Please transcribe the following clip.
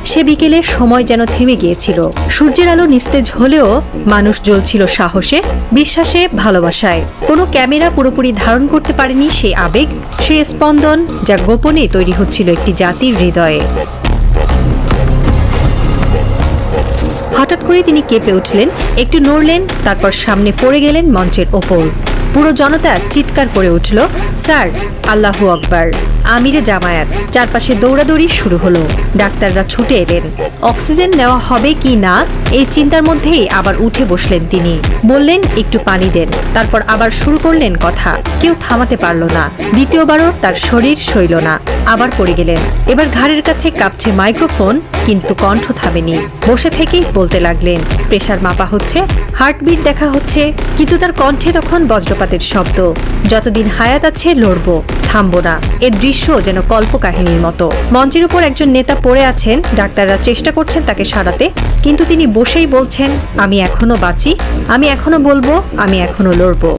সে বিকেলে সময় যেন থেমে গিয়েছিল। সূর্যের আলো নিস্তেজ হলেও মানুষ জ্বলছিল সাহসে, বিশ্বাসে, ভালোবাসায়। কোনো ক্যামেরা পুরোপুরি ধারণ করতে পারেনি সেই আবেগ, সেই স্পন্দন যা গোপনে তৈরি হচ্ছিল একটি জাতির হৃদয়ে। হঠাৎ করে তিনি কেঁপে উঠলেন, একটু নড়লেন, তারপর সামনে পড়ে গেলেন মঞ্চের ওপর। পুরো জনতা চিৎকার করে উঠল, স্যার, আল্লাহু আকবার, আমিরে জামায়াত। চারপাশে দৌড়াদৌড়ি শুরু হলো। ডাক্তাররা ছুটে এলেন। অক্সিজেন নেওয়া হবে কি না এই চিন্তার মধ্যেই আবার উঠে বসলেন তিনি। বললেন, একটু পানি দেন। তারপর আবার শুরু করলেন কথা। কেউ থামাতে পারল না। দ্বিতীয়বারও তার শরীর সইল না, আবার পড়ে গেলেন। এবার ঘাড়ের কাছে কাঁপছে মাইক্রোফোন, কিন্তু কণ্ঠ থামেনি। বসে থেকেই বলতে লাগলেন। প্রেসার মাপা হচ্ছে, হার্টবিট দেখা হচ্ছে, কিন্তু তার কণ্ঠে তখন বজ্রপাতের শব্দ। যতদিন হায়াত আছে লড়বো, থামবো না। এর দৃশ্য যেন কল্পকাহিনীর মতো। মঞ্চের উপর একজন নেতা পড়ে আছেন, ডাক্তাররা চেষ্টা করছেন তাকে সারাতে, কিন্তু তিনি বসেই বলছেন, আমি এখনো বাঁচি, আমি এখনো বলবো, আমি এখনো লড়বো।